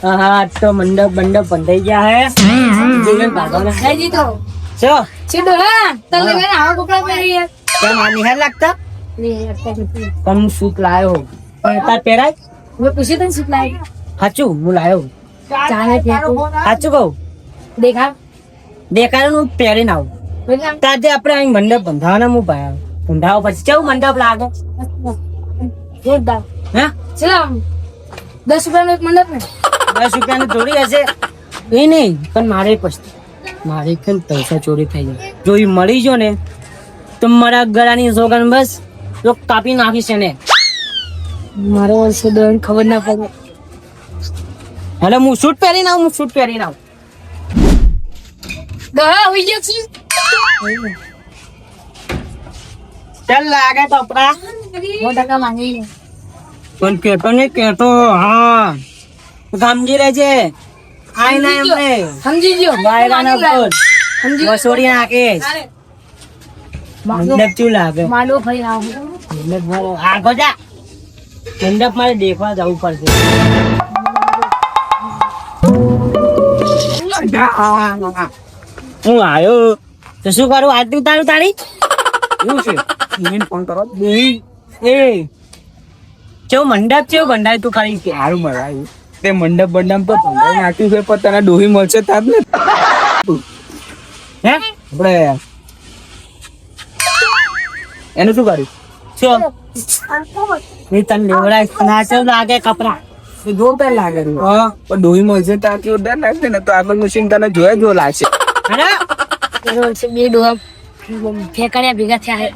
હા તો મંડપ બંધાઈ ગયા હે જીવન ભાગવાના જય જી તો ચો સીધો હા તને લઈને આવા કપડા પહેરી કેમ આ નિહાર લાગતા હે કમ સૂટ લાયો પણ તાર પહેરાય હું પૂછી તને શીખ લાવી સાચું હું લાયો ચાલે કે સાચું કહું દેખા દેખાડું હું પહેરીને આવું તાજે આપણે અહીં મંડપ બંધાવાના હું ભાઈ બંધાવો પછી કેવું મંડપ લાગે જોરદાર હે ચલો 10 રૂપિયાનો એક મંડપ ને 10 રૂપિયાની થોડી હશે એ નહીં પણ મારે કેમ પૈસા ચોરી થઈ જાય જો એ મળી ગયો ને તો મારા ગળાની સોગન બસ તો કાપી નાખીશ એને મારો વર્ષો દોન ખબર ના પડે એટલે હું શૂટ પહેરીને આવું દહા હોઈ ગયો છી ચાલ લાગે કપડા હું ટકા માંગી લે પણ કેતો હા સમજી લેજે આઈ ના એમને સમજી ગયો વાયરાના પર સમજી વસોડી નાખીશ મંડપ ચું લાગે માલો ભાઈ આવો મંડપ મારો આગો જા મંડપ મારે દેખવા જવું પડશે હું આવ્યો તો શું કરું આરતી ઉતારું તારી એવું છે ફોન કરો એ કેવું મંડપ કેવું બંધાય તું ખાલી કે સારું મરાયું તે મંડપ તો ભંડાઈ નાખ્યું છે પણ તને ડોહી મળશે તાર ને હે આપણે એનું શું કર્યું શું એ તને લેવડાય નાચો લાગે કપડા જોરદાર લાગે છે. હા પણ ડોહી મળશે તાર જોરદાર લાગશે ને તો આગળ મશીન તને જોયા જો લાગશે અરે મારો વર્ષો બે ડોહા ફેંકાણ્યા ભેગા થયા હે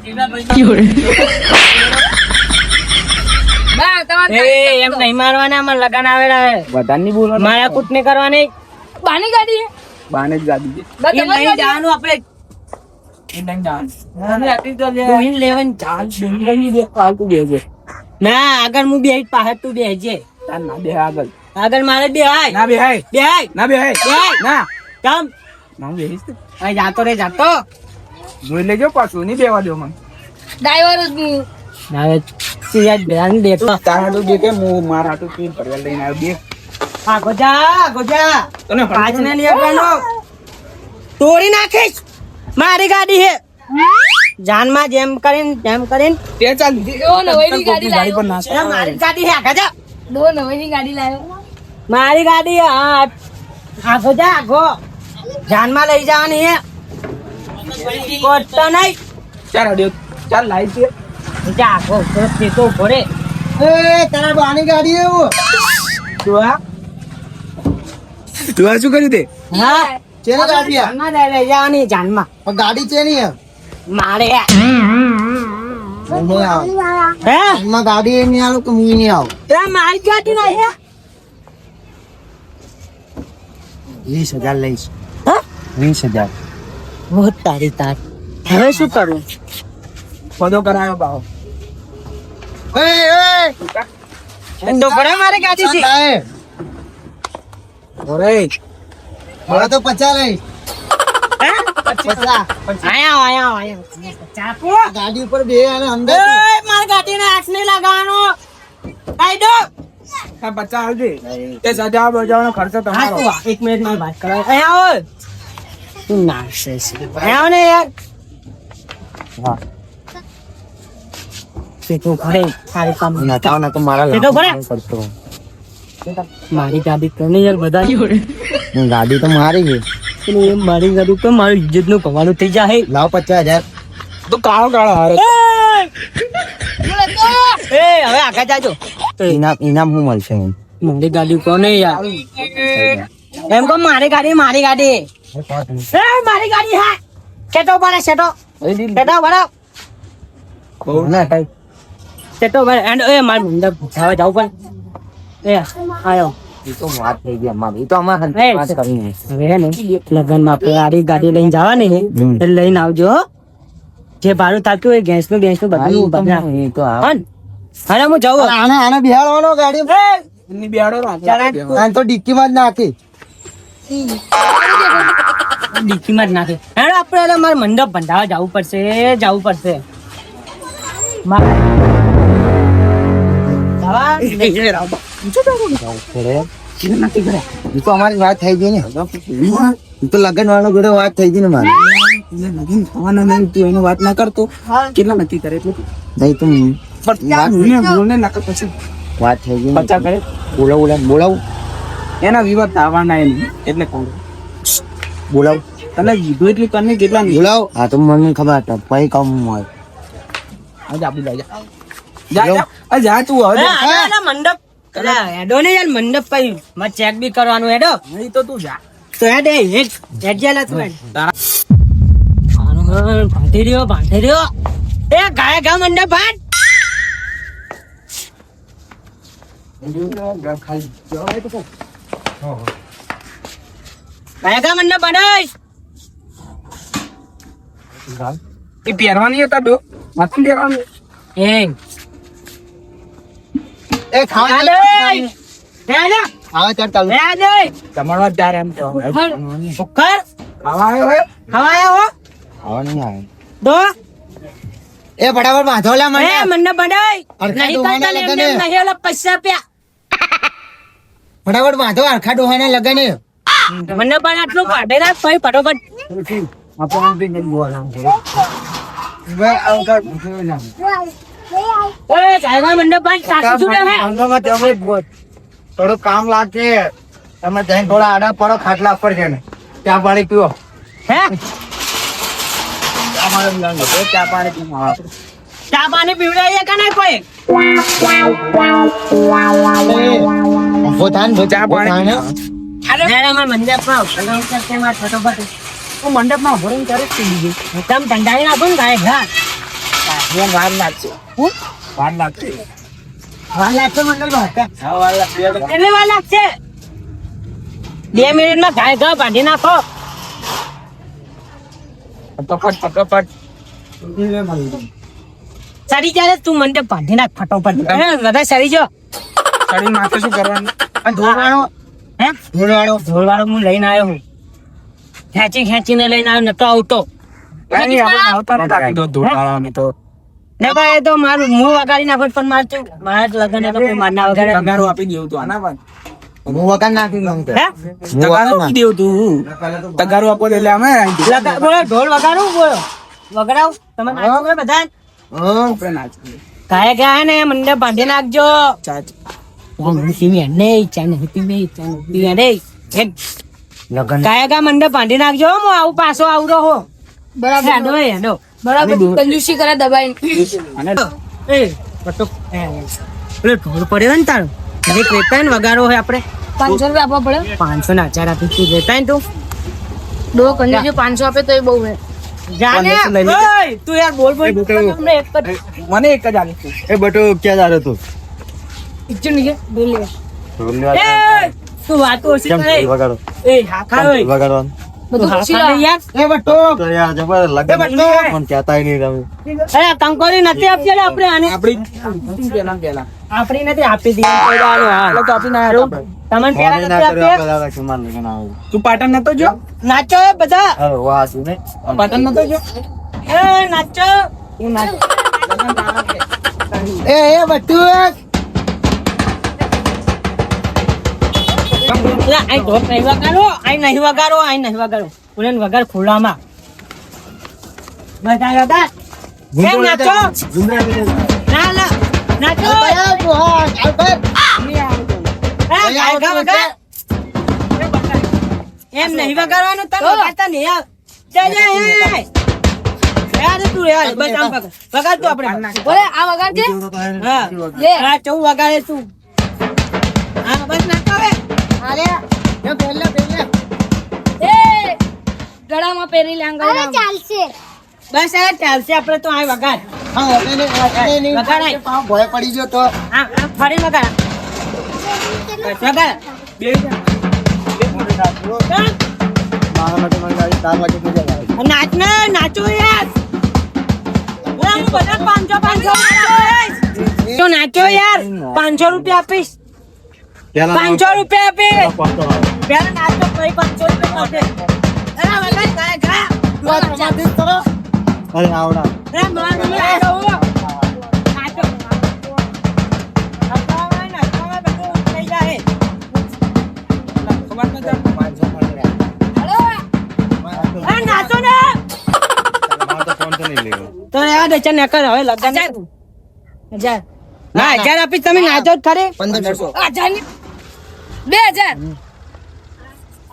બા તમાર એ એમ નહીં મારવાના અમાર લગન આવેલા હે વધારે નહીં બોલવાનું મારા કૂટ ને કરવાની બાની ગાડી હે બાને જ ગાદી છે બા એ તમારી નહીં ગાડી જવાનું આપણે એ નહીં ડાન્સ ડોહીને લેવાની ચાલ ફાલતુ બે છે ના આગળ હું બે પાસે તું બેસજે તાર ના બે આગળ આગળ મારે બે હાય ના બે હાય બે હાય ના બે હાય બે હાય ના કેમ ના બેહીશ તો. અહીં જાતો રે જાતો જોઈ લેજો પાછું નહીં બેવા દો મને ડ્રાઈવર જ હવે યાદ બેન દેતો તારા તો જે કે હું મારા હાટુ પીન પરવા લઈને આવ્યો બે આ ગોજા તને પાંચ ને લે પેલો તોડી નાખીશ મારી ગાડી હે જાનમાં જેમ કરીને તે ચાલ દીધી. દો નવઈની ગાડી ગાડી પર લાવ્યો નાસ એ મારી ગાડી હે ગજા દો નવઈની ગાડી લાવ્યો મારી ગાડી હે હા આગો જા આગો જાનમાં લઈ જવાની હે કોટતો નહીં ચાલ હડ્યો ચાલ લાઈ છે જા આગો તો ભરે એ તારા બાની ગાડી એવું તું આ શું કર્યું તે હા ચેની ગાડી આ? જાનમાં લઈ જવાની જાનમાં પણ ગાડી ચેની હે? મારે હે નહીં આવ. હે એમાં ગાડી એ નહીં આવું કે હું નહીં આવું. એ મારી ગાડી નહીં હે 20,000 લઈશ. હા 20,000. બહુ તારી તાર હવે શું કરું પદો કરાયો બાવ તો ભરે મારી ગાડી છે થાય. ઓરે હવે તો 50 લઈશ. હે 50. આયા ચાપો ગાડી ઉપર બે અને અંદર એ મારી ગાડીને હાથ નહીં લગાવવાનો કાઈ દો આ 50 આવજે તે સજા બજાવવાનો ખર્ચો હા તમારો તું એક મિનિટ માં વાત કરો અહીંયા આવો તું નાશે અહીંયા આવો ને યાર હા. તે તો ભરે સારી કામ ના થાવ ના તો મારા એ તો ભરે. લાભ કરતો. મારી ગાડી તો નહીં યાર બધા ગાડી તો મારી છે. મારી ગાડી તો મારી ઇજ્જત નું કમાવાનું થઈ જાય લાવ 50,000. તો કાળો કાળો હારે એ હવે આગળ જાજો ઇનામ શું મળશે એમ? મારી ગાડી કોને યાર એમ કહો મારી ગાડી એ મારી ગાડી હા સેટો ભરે સેટો ભરો ના કઈ સેટો ભરે એન્ડ એ મારી મંડપ હવે જાવ પણ એ આયો એ તો વાત થઈ ગઈ અમારી. એ તો અમારે એ, વાત કરીને. હવે હે ને લગન માં આપણે આરી ગાડી લઈને જવાની ને એટલે લઈને આવજો હો. જે ભાડું થતું હોય ગેસ નું બધું બધા એ તો આવે. હન? હવે હું જાઉં આને બિહાડવાનો ગાડી એની બેડો રાખો આને તો ડિક્કીમાં જ નાખી. ડીકીમાં જ નાખે હેડો આપણે એટલે મારે મંડપ બંધાવા જવું પડશે નથી કરે એ તો અમારી વાત થઈ ગઈ ને એ તો લગન વાળો જોડે વાત થઈ ગઈ ને મારી લગીન થવાના નહીં તું એની વાત ના કરતો કેટલા નક્કી કરે એટલું નહીં તો બોલને ના કર પછી વાત થઈ ગઈ ને. પચા કરે બોલાવું એના વિવાદ થવાના એમ એટલે કહું બોલાવ તને કીધું એટલું તને કેટલા નહીં બોલાવ હા તો મને ખબર હતા પછી કામ હોય આજે આપી જા જા જા આ જા તું હવે જા. અરે મંડપ અલા, હેડો ને યાર મંડપ પઈ મારે ચેક બી કરવાનું હેડો નહીં તો તું જા તો હેડ હેડ જેલા તું હેડ ભાંધી રહ્યો એ ગાય ગા મંડપ ભાટ ગાય ગા મંડપ બનાય એ પહેરવાની હતા દો માથું પહેરવાનું એ એ ખાવા હેડે હેડે ખાવા ચાલ ચાલુ હેડે તમારો ત્યારે એમ તો સુખર ખાવા આવ્યો હોય ખવાયા હો ખાવા નહીં આવે દો એ ફટાફટ બાંધો લા મને એ મંડપ બનાય અરખા નહીં ડોહાના કરતા લગને. નહીં ઓલા પૈસા પ્યા ફટાફટ બાંધો અરખા ડોહાના લગન એ. મંડપ બના આટલું કાઢે ના પછી ફટોફટ આપણને બી નહીં બોલાવું એ ગાયગા મંડપ બન સાસુ શું હે થોડું કામ લાગશે તમે જઈને થોડા આડા પડો ખાટલા પર છે ને ચા પાણી પીવો હે ચા પાણી પીવા ચા પાણી પીવડાવીએ કે નહીં કોઈ ઉભો થાય ને ચા પાણી અરે મેરામાં મંડપમાં અગાઉ કરતે માં ફટોફટ હું મંડપમાં ઉભો રહીને ત્યારે જ પી લીધી તમ ઠંડાઈ નાખો ને ગાય ઘા વાર લાગશે વાર લાગશે વાર લાગશે મંડપમાં હા વાર લાગશે કેટલી વાર લાગશે 2 મિનિટમાં ગાય ઘા કાઢી નાખો ફટાફટ સરી જાય તું મંડપ કાઢી નાખ ફટોફટ બધા સરી જો ચડીને માથે શું કરવાનું ધોળવાળો હે ધોળવાળો હું લઈને આવ્યો હું ખેંચીને લઈને આવ્યો નતો આવતો કઈ આપણે આવતા નતા કીધું ધોળાવાની તો ને ભાઈ એ તો મારું મું વગાડી નાખો પણ મારે લગન તો કોઈ મારના વગાડે તગારો આપી દેવું તું આના પર હું વગર નાખી દઉં તો. હે તગારો આપી દેવું તું તગારો આપો એટલે અમે આવી જઈએ. બોલો ઢોલ વગાડું બોલો વગાડાવ તમે નાચો ને બધા હા. આપણે નાચીએ. ગાય ગયા ને મંડપ બાંધી નાખજો ચાચ. લગન ગાય ગા મંડપ બાંધી નાખજો હું આવું પાછો આવરો હો બરાબર હેડો હેડો બરાબર કંજૂસી કરે દબાઈ અને એ પટો પેલો ઢોલ પડ્યો ને તારો દરેક વેતા ને વગાડો હોય આપણે 500 રૂપિયા આપવા પડે 500 ના 4 આપી તું વેતા ને તું દો કંજૂસી 500 આપે તો એ બહુ હે જાને લઈ લે. ઓય તું યાર બોલ બોલ તમને એક જ મને એક જ આલી છે. એ બટો ક્યાં જા રહ્યો તું ઇચ્છું નહીં બોલ લે એ તું વાતો ઓછી કેમ કરે વગાડો એ હા ખા ઓય વગાડવાનું તું બધું હા પૂછી ખા લો યાર એ બટો તો યાર જબર લગન પણ કહેતાય નહીં તમે અરે કંકોરી નથી આપી ને આપણે આને આપણી પેલા આપણી નથી આપી દીધી પૈડાનો હાલ એટલે તો આપી ના આપણે. તમને પેલા ફોન નથી ના કર્યો આપ્યા પેલા કે માર લગન આવે તું પાટણ નતો જો નાચો એ બધા અરે વાહ શું ને પાટણ નતો જો એ નાચો તું નાચ લગન તારા કે. એ બટુ લા આઈ ઢોલ નહીં વગાડો આઈ નહીં વગાડો આઈ નહીં વગાડો પુરેન વગાડ ખુલ્લામાં બધા બધા એ નાચો ના ના નાચો એ ગાયગા વગાડ એમ નહીં વગાડવાનું તને વગાડતા નહીં આવ જા જા એ યાર તું યાર બસ આમ વગાડ તું આપણે બોલે આ વગાડજે હા લે હા ચૌ વગાડે તું હા બસ નાચો હવે અરે એ ગળામાં પહેરી લે આંગળી ચાલશે બસ આ ચાલશે આપણે તો આ વગાડ ભય પડી ગયો તો આ ફરી વગાડ વગાડ બે મારા માટે મને ગાડી તાર માટે મજા આવે નાચ ને નાચો યાર ઓલા હું બધા 500 તો નાચો યાર 500 રૂપિયા આપીશ 500 રૂપિયા આપીશ પેલા નાચો પછી 500 રૂપિયા આપે અરે વગાડ ગાય ગા અરે આવડા અરે માર મને આવો નાચો નાચો બધું થઈ જાય દે ચાલ નેકર હવે લગન 1000 ના 1000 આપીશ તમે નાચો જ ખરી 1000 ની 2000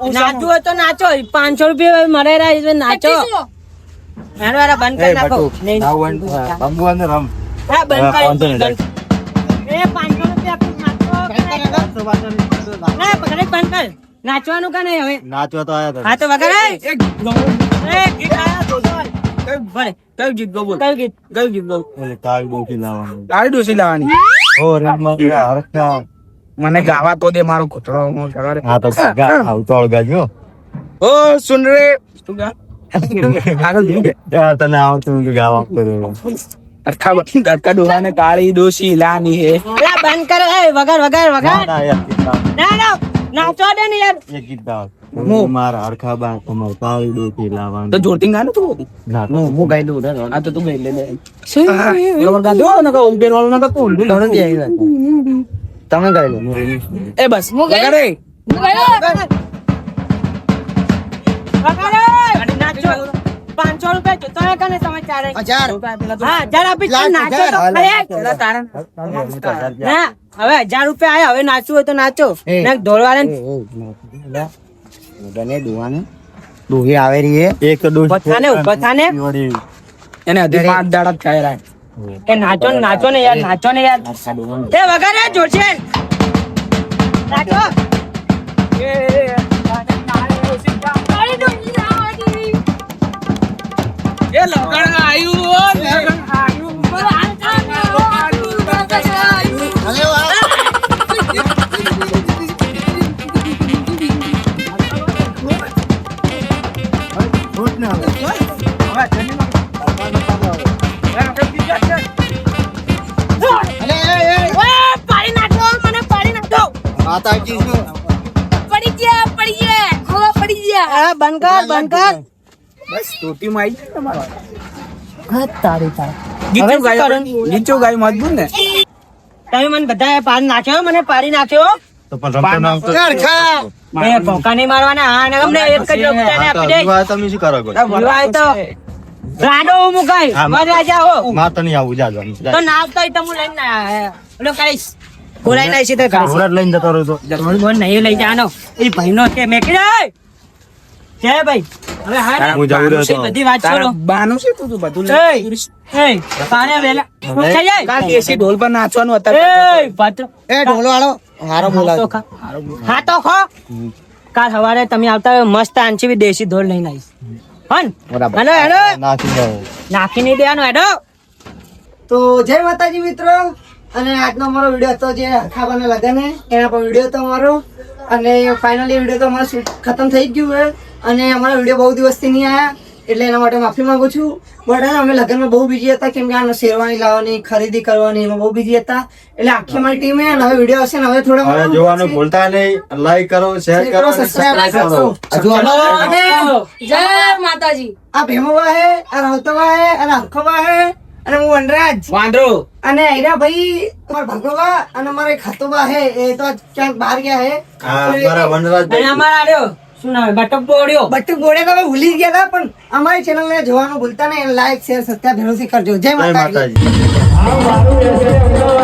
નાચવું હોય તો નાચો 500 રૂપિયા મળે રહ્યા નાચો હેડો હેડો બંધ કરી નાખો નહીં રમવાનું રમ હા બંધ કરી એ 500 રૂપિયા આપીશ નાચો ના પકડે બંધ કર નાચવાનું કે નહીં હવે નાચવા તો આયા હા તો વગર ગીત આયા તો ભલે કયું ગીત ગયું બોલ કયું ગીત કયું ગીત ગયું ઓલે તાળી ડોકી લાવવાનું તારી ડોસી લાવવાની ઓ રમવા હરખા મને ગાવા તો દે મારો ઘોટડો હું ખબર હા તો આવતો અળગાજો ઓ સુન રે તું ગા આગળ જઈ યાર તને આવતું કે ગાવા કર્યો અરખા ડોહાને કાળી ડોસી લાની હે લા બંધ કર એ વગર વગર વગર ના યાર ગીત ગાઓ. ના ના નાચો દે ને યાર એક ગીત ગાઓ. મારા હરખા બા તમાર તાળી ડોકી લાવવાનું તો જોરથી ગાને તું ના હું ગાઈ દઉં આ તો તું ગાઈ લે બરોબર ગા દો ને ઓમ પેન વાળો ના તું તમે ગાઈ લો એ બસ વગર રે વગર નાચો 500 રૂપિયા જોતો ને કને તમે ચારે હા 1000 આપીશ તો નાચો તો ખરી ના હવે 1000 રૂપિયા આયા હવે નાચવું હોય તો નાચો ને ઢોલવાળે ડોહી આવે રહી હે એક તો ડોહી ઉભો થાને એને હજી 5 દાડા થાય રાય એ નાચો ને યાર નાચો ને યાર એ વગર રે જોશે નાચો એ લગણ આયુ લગણ આયુ પાડી નાખો મને પાડી નાખો માતાજી પડી ગયા હવે પડી ગયા બંધ કર બસ ટોટી માં આવી તમારો તારી ગીચો ગાય ગીચો ગાય મજબૂત ને તમે મને બધા પાડી નાખ્યો મને પાડી નાખ્યો તો પણ રમતો નામ તો એ ભોકા નહીં મારવાના હા ને અમને એક જ રૂપિયા ને આપી દે તમે શું કરો વિવાહ તો રાડો મુકાઈ મજા જાઓ માર તો નહીં આવું જાજો તો નાવ તો તમે લઈને ના ઓલો કરીશ બોલાઈ નાઈ સીધે કરીશ ઘોડા લઈને જતો રહ્યો તો થોડી બોલ નહીં લઈ જાનો એ ભાઈનો છે મેકી દે જય ભાઈ હવે હા હું જાઉં રહ્યો તો. બધી વાત છોડો બાનું છે તું બધું એ પાને વેલા થઈ જાય કાલ દેશી ઢોલ પર નાચવાનું એ હતા પાત્ર એ ઢોલો વાળો હારો બોલાવ હા તો ખો કાલ સવારે તમે આવતા હોય મસ્ત આંચી બી દેશી ઢોલ લઈને આવીશ હન બરાબર હેલો હેલો નાખી દો નાખી નહીં દેવાનું હેડો તો જય માતાજી મિત્રો અને આજનો અમારો વિડીયો હતો જે ખાવાના લગન એના પર વિડીયો હતો અમારો અને ફાઇનલી વિડીયો તો અમારો શૂટ ખતમ થઈ જ ગયું છે અને અમારો વિડીયો બહુ દિવસથી નહીં આવ્યા એટલે એના માટે માફી માંગુ છું બટ અમે લગનમાં બહુ બીજી હતા કેમ કે આનો શેરવાની લાવવાની ખરીદી કરવાની એમાં બહુ બીજી હતા એટલે આખી અમારી ટીમે અને હવે વિડીયો હશે ને હવે થોડો હવે જોવાનું ભૂલતા નહીં લાઈક કરો શેર કરો સબસ્ક્રાઇબ કરો અને જય માતાજી આ ભેમોબા હે આ રાવતોબા હે અને હરખોબા હે અને હું વનરાજ વાંદરો અને હીરા ભાઈ અમારા ભગોબા અને અમારા એક ખાતોબા હે એ તો ક્યાંક બહાર ગયા હે મારા વનરાજ અને અમારા આડ્યો શું નામ બટક બોડ્યો બટ્ટુ ગોળે તો હવે ભૂલી જ ગયા હતા પણ અમારી ચેનલ ને જોવાનું ભૂલતા નહીં લાઈક શેર સત્યા ભેરોથી કરજો જય માતાજી માતાજી